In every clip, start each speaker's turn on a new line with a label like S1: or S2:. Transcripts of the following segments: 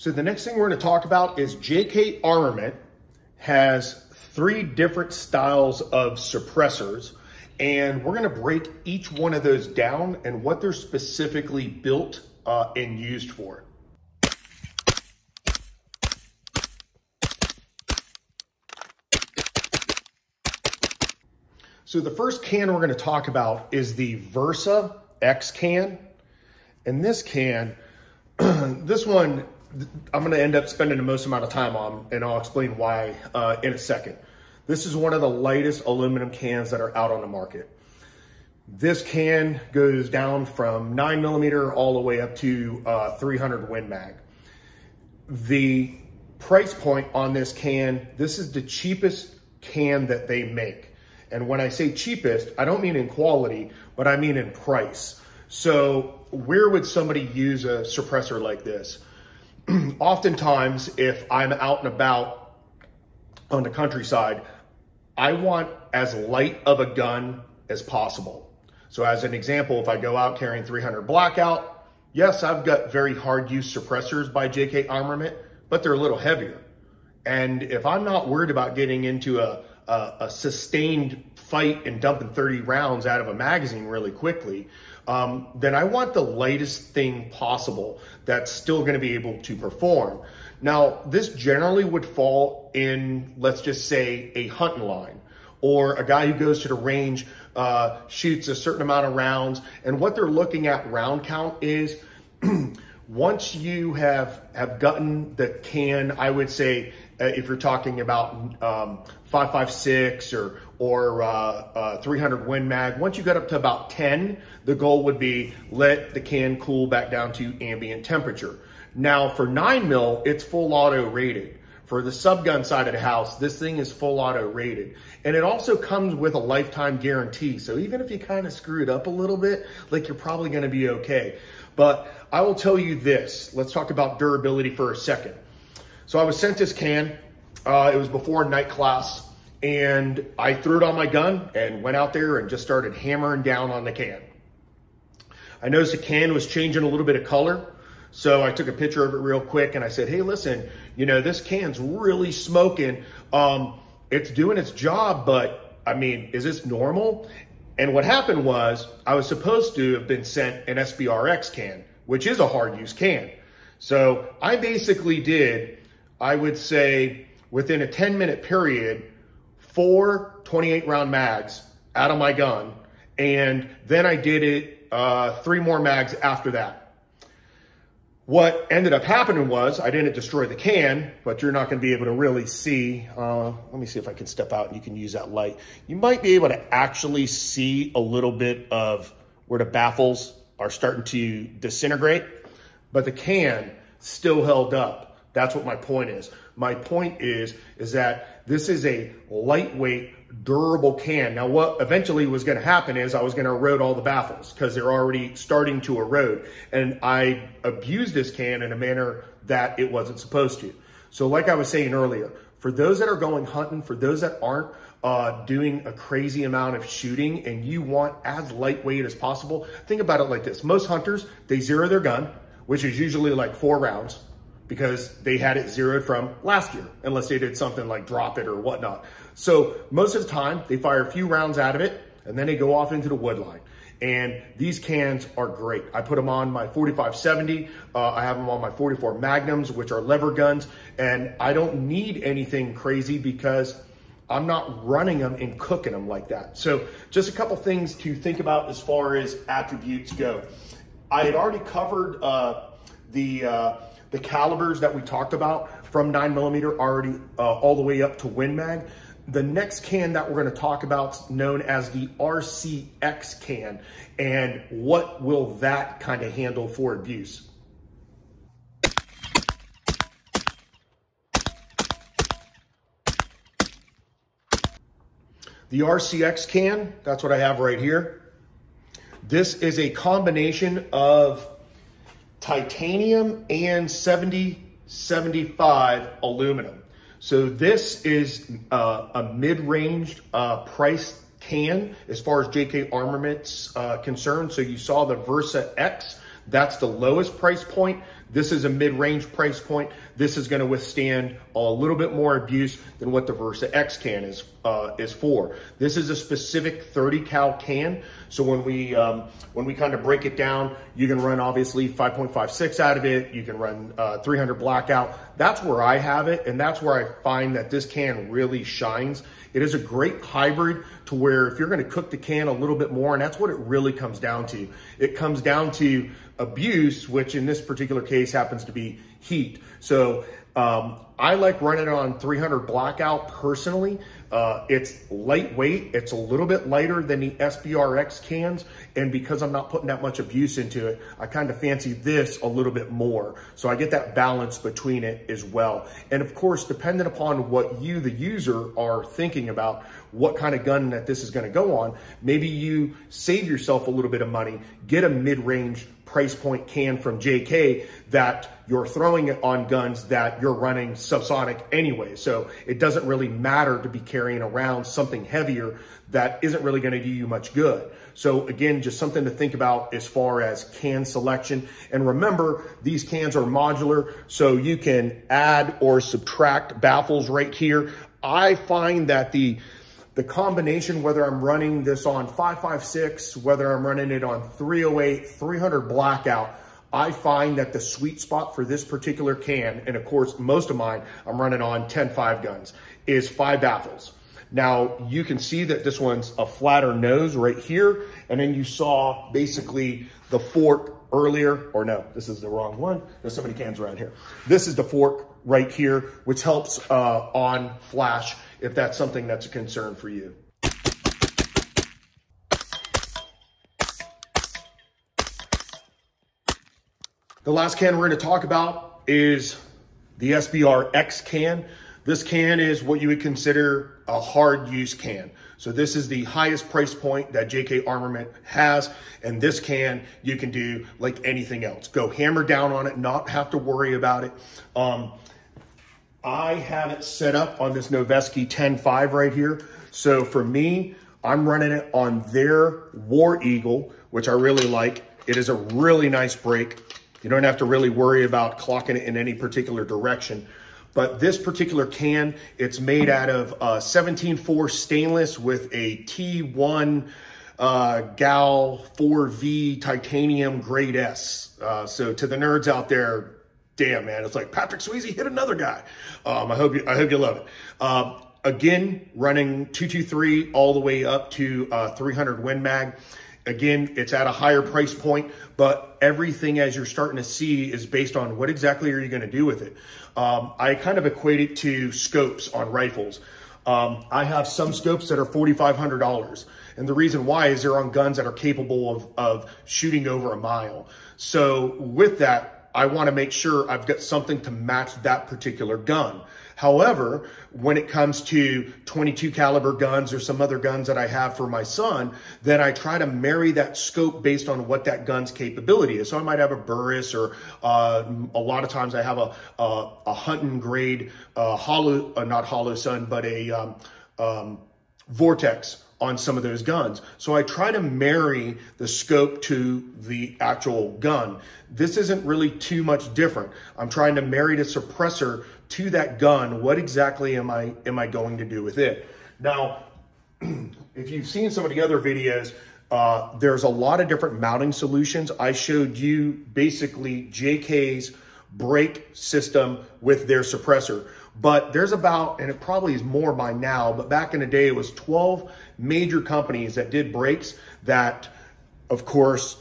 S1: So the next thing we're going to talk about is JK Armament has 3 different styles of suppressors, and we're going to break each one of those down and what they're specifically built and used for. So the first can we're going to talk about is the VersaX can. And this can, this one, I'm going to end up spending the most amount of time on, and I'll explain why in a second. This is one of the lightest aluminum cans that are out on the market. This can goes down from 9mm all the way up to 300 Win Mag. The price point on this can, this is the cheapest can that they make. And when I say cheapest, I don't mean in quality, but I mean in price. So where would somebody use a suppressor like this? Oftentimes, if I'm out and about on the countryside, I want as light of a gun as possible. So as an example, if I go out carrying 300 Blackout, yes, I've got very hard use suppressors by JK Armament, but they're a little heavier. And if I'm not worried about getting into a sustained fight and dumping 30 rounds out of a magazine really quickly, then I want the lightest thing possible that's still going to be able to perform. Now, this generally would fall in, let's just say, a hunting line, or a guy who goes to the range, shoots a certain amount of rounds, and what they're looking at round count is once you have gotten the can, I would say, if you're talking about 5.56 or 300 Win Mag, once you got up to about 10, the goal would be let the can cool back down to ambient temperature. Now for 9mm, it's full auto rated. For the subgun side of the house, this thing is full auto rated. And it also comes with a lifetime guarantee. So even if you kind of screw it up a little bit, like, you're probably gonna be okay. But I will tell you this, let's talk about durability for a second. So I was sent this can, it was before night class, and I threw it on my gun and went out there and just started hammering down on the can. I noticed the can was changing a little bit of color, so I took a picture of it real quick and I said, hey, listen, you know, this can's really smoking. It's doing its job, but I mean, is this normal? And what happened was I was supposed to have been sent an SBRXcan, which is a hard use can. So I basically did, I would say, within a 10-minute period, 4 28 round mags out of my gun. And then I did it 3 more mags after that. What ended up happening was I didn't destroy the can, but you're not going to be able to really see. Let me see if I can step out and you can use that light. You might be able to actually see a little bit of where the baffles are starting to disintegrate, but the can still held up. That's what my point is. My point is that this is a lightweight, durable can. Now, what eventually was going to happen is I was going to erode all the baffles because they're already starting to erode. And I abused this can in a manner that it wasn't supposed to. So like I was saying earlier, for those that are going hunting, for those that aren't doing a crazy amount of shooting and you want as lightweight as possible, think about it like this. Most hunters, they zero their gun, which is usually like 4 rounds, because they had it zeroed from last year, unless they did something like drop it or whatnot. So most of the time, they fire a few rounds out of it, and then they go off into the wood line. And these cans are great. I put them on my 45-70. I have them on my 44 Magnums, which are lever guns, and I don't need anything crazy because I'm not running them and cooking them like that. So just a couple things to think about as far as attributes go. I had already covered the calibers that we talked about from 9mm already all the way up to Win Mag. The next can that we're going to talk about is known as the RCXcan, and what will that kind of handle for abuse? The RCXcan, that's what I have right here. This is a combination of titanium and 7075 aluminum. So this is a mid-range price can as far as JK Armament's concerned. So you saw the VersaX, that's the lowest price point. This is a mid-range price point. This is gonna withstand a little bit more abuse than what the VersaXcan is for. This is a specific 30 cal can. So when we kind of break it down, you can run obviously 5.56 out of it. You can run 300 blackout. That's where I have it, and that's where I find that this can really shines. It is a great hybrid to where if you're gonna cook the can a little bit more, and that's what it really comes down to. It comes down to abuse, which in this particular case happens to be heat. So I like running it on 300 blackout personally. It's lightweight. It's a little bit lighter than the SBRX cans. And because I'm not putting that much abuse into it, I kind of fancy this a little bit more. So I get that balance between it as well. And of course, depending upon what you, the user, are thinking about, what kind of gun that this is going to go on, maybe you save yourself a little bit of money, get a mid-range price point can from JK that you're throwing it on guns that you're running subsonic anyway. So it doesn't really matter to be carrying around something heavier that isn't really going to do you much good. So again, just something to think about as far as can selection. And remember, these cans are modular, so you can add or subtract baffles right here. I find that the combination, whether I'm running this on 5.56, whether I'm running it on 308, 300 blackout, I find that the sweet spot for this particular can, and of course, most of mine, I'm running on 10.5 guns, is 5 baffles. Now, you can see that this one's a flatter nose right here, and then you saw basically the fork earlier, or no, this is the wrong one. There's so many cans around here. This is the fork right here, which helps on flash if that's something that's a concern for you. The last can we're going to talk about is the SBRXcan. This can is what you would consider a hard use can. So this is the highest price point that JK Armament has, and this can you can do like anything else. Go hammer down on it, not have to worry about it. I have it set up on this Noveske 10.5 right here. So for me, I'm running it on their War Eagle, which I really like. It is a really nice break. You don't have to really worry about clocking it in any particular direction. But this particular can, it's made out of 17.4 stainless with a T1 Gal 4V titanium grade S. So to the nerds out there, damn man, it's like Patrick Swayze hit another guy. I hope you love it. Again, running 223 all the way up to 300 Win Mag. Again, it's at a higher price point, but everything as you're starting to see is based on what exactly are you going to do with it. I kind of equate it to scopes on rifles. I have some scopes that are $4,500. And the reason why is they're on guns that are capable of shooting over a mile. So with that, I want to make sure I've got something to match that particular gun. However, when it comes to 22 caliber guns or some other guns that I have for my son, then I try to marry that scope based on what that gun's capability is. So I might have a Burris, or a lot of times I have a hunting grade hollow, not hollow sun, but a Vortex on some of those guns. So I try to marry the scope to the actual gun. This isn't really too much different. I'm trying to marry the suppressor to that gun. What exactly am I going to do with it? Now, if you've seen some of the other videos, there's a lot of different mounting solutions. I showed you basically JK's brake system with their suppressor. But there's about, and it probably is more by now, but back in the day, it was 12 major companies that did brakes that, of course,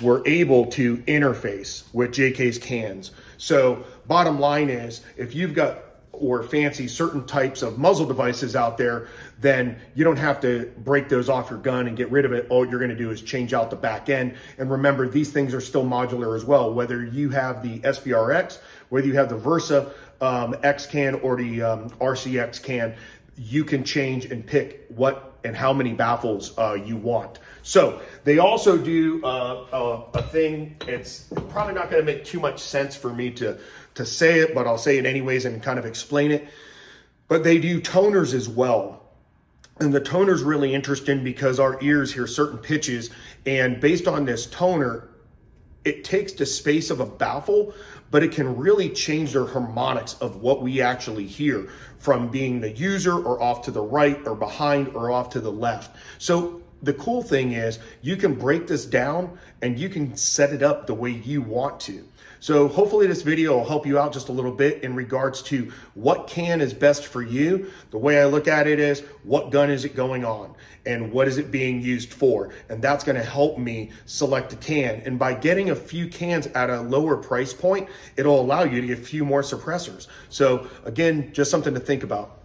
S1: were able to interface with JK's cans. So bottom line is, if you've got or fancy certain types of muzzle devices out there, then you don't have to break those off your gun and get rid of it. All you're going to do is change out the back end. And remember, these things are still modular as well. Whether you have the SBRX, whether you have the VersaXcan or the RCXcan, you can change and pick what and how many baffles you want. So they also do a thing. It's probably not going to make too much sense for me to say it, but I'll say it anyways and kind of explain it. But they do toners as well. And the toner's really interesting because our ears hear certain pitches, and based on this toner, it takes the space of a baffle, but it can really change the harmonics of what we actually hear from being the user or off to the right or behind or off to the left. So the cool thing is you can break this down and you can set it up the way you want to. So hopefully this video will help you out just a little bit in regards to what can is best for you. The way I look at it is, what gun is it going on and what is it being used for? And that's going to help me select a can. And by getting a few cans at a lower price point, it'll allow you to get a few more suppressors. So again, just something to think about.